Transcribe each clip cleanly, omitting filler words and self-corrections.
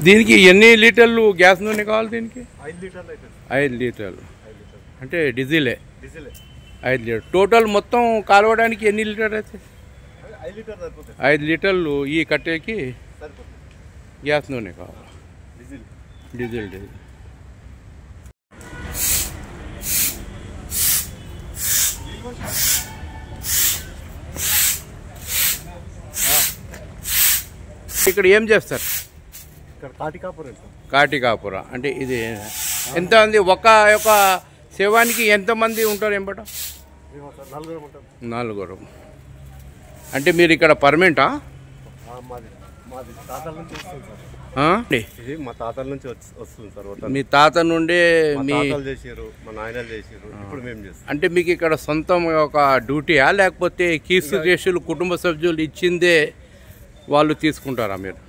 దీనికి ఎన్ని లీటర్లు గ్యాస్ నూనె కావాలి? దీనికి 5 లీటర్లు అయితే. 5 లీటర్లు అంటే డీజిలే. 5 లీటర్ టోటల్ మొత్తం కాలవడానికి ఎన్ని లీటర్ అయితే? 5 లీటర్లు సరిపోతుంది. 5 లీటర్లు ఈ కట్టేకి గ్యాస్ నూనె కావాలి. డీజిల్. ఇక్కడ ఏం చేస్తారు? కాటికాపుర అంటే ఇది ఎంత మంది ఒక శవానికి ఎంతమంది ఉంటారు? ఎంబట 4. అంటే మీరు ఇక్కడ పర్మనెంటా? ఇది మా తాతల నుంచి వస్తుంది సార్. మీ తాత నుండి మీ చేసారు, మా నాయనలు చేసారు, ఇప్పుడు మేము చేస్తాం. అంటే మీకు ఇక్కడ సొంతం ఒక డ్యూటీయా లేకపోతే కీసు కేసులు కుటుంబ సభ్యులు ఇచ్చిందే వాళ్ళు తీసుకుంటారా మీరు?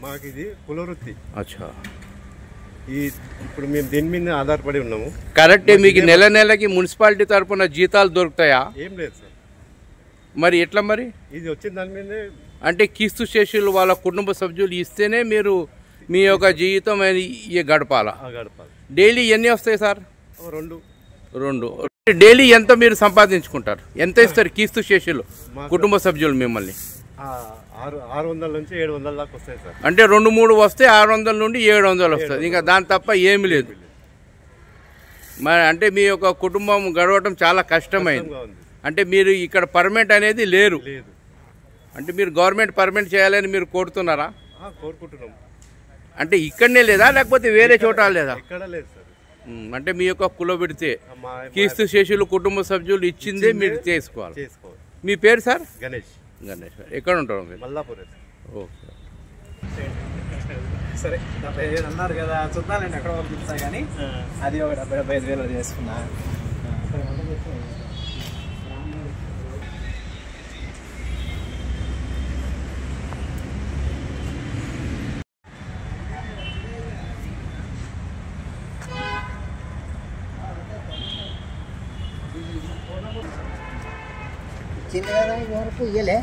మాకు ఇది కులవృత్తి. అచ్చా. ఇప్పుడు మేము దీని మీద ఆధారపడి ఉన్నాము. కరెక్టే. మీకు నెలకి మున్సిపాలిటీ తరఫున జీతాలు దొరుకుతాయా? ఏం లేదు సార్. మరి ఎట్లా? మరి ఇది వచ్చిన దాని మీదే అంటే కిస్తు శేషులు వాళ్ళ కుటుంబ సభ్యులు ఇస్తేనే మీరు మీ యొక్క జీవితం గడపాలా? డైలీ ఎన్ని వస్తాయి సార్? 2. డైలీ ఎంత మీరు సంపాదించుకుంటారు? ఎంత ఇస్తారు కిస్తు శేషులు కుటుంబ సభ్యులు మిమ్మల్ని? 600 నుంచి 700 దాకా వస్తాయి సార్. అంటే 2-3 వస్తే 600 నుండి 700 వస్తుంది. ఇంకా దాని తప్ప ఏమి లేదు. మరి అంటే మీ యొక్క కుటుంబం గడవటం చాలా కష్టమైంది. అంటే మీరు ఇక్కడ పర్మనెంట్ అనేది లేరు. అంటే మీరు గవర్నమెంట్ పర్మనెంట్ చేయాలని మీరు కోరుతున్నారా? కోరుకుంటున్నాం. అంటే ఇక్కడనే లేదా లేకపోతే వేరే చోట లేదా? ఇక్కడ లేదు సార్. అంటే మీ యొక్క కుల పెడితే కీస్తు శేషులు కుటుంబ సభ్యులు ఇచ్చిందే మీరు చేసుకోవాలి. మీ పేరు సార్? గణేష్. ఎక్కడ ఉంటారు మీరు? మల్లాపూర్. ఓకే. సరే అన్నారు కదా, చూద్దానండి ఎక్కడ పంపిస్తా. కానీ అది ఒక 75,000 చేసుకున్నా. వరకు ఇయ్యలే.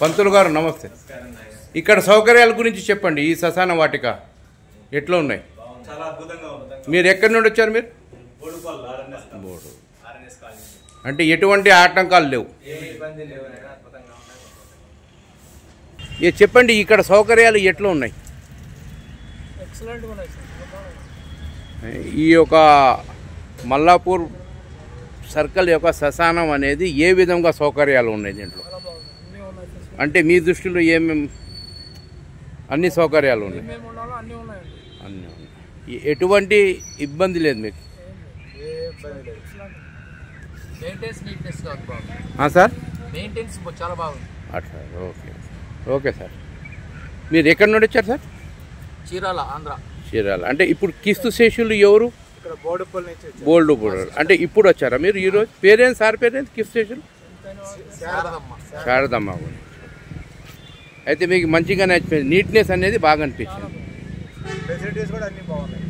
పంతులు గారు నమస్తే. ఇక్కడ సౌకర్యాల గురించి చెప్పండి. ఈ శ్మశాన వాటిక ఎట్లా ఉన్నాయి? మీరు ఎక్కడి నుండి వచ్చారు? మీరు బోడు. అంటే ఎటువంటి ఆటంకాలు లేవు. చెప్పండి ఇక్కడ సౌకర్యాలు ఎట్లా ఉన్నాయి? ఈ యొక్క మల్లాపూర్ సర్కిల్ యొక్క శ్మశానం అనేది ఏ విధంగా సౌకర్యాలు ఉన్నాయి దీంట్లో? అంటే మీ దృష్టిలో ఏమేమి అన్ని సౌకర్యాలు ఉన్నాయి? అన్నీ ఉన్నాయి. ఎటువంటి ఇబ్బంది లేదు మీకు? సార్ చాలా బాగుంది. అట్లా. ఓకే. Okay sir. మీరు ఎక్కడి నుండి వచ్చారు సార్? చీరాల, ఆంధ్ర. చీరాల. అంటే ఇప్పుడు కిస్తు శేషులు ఎవరు? బోల్డుపూర్. అంటే ఇప్పుడు వచ్చారా మీరు ఈరోజు? పేరేంటి సార్? పేరేంటి కిస్తు శేషులు? శారదమ్మ. అయితే మీకు మంచిగా నచ్చిపోయింది. నీట్నెస్ అనేది బాగా అనిపించింది. ఫెసిలిటీస్ కూడా అన్ని బాగున్నాయి.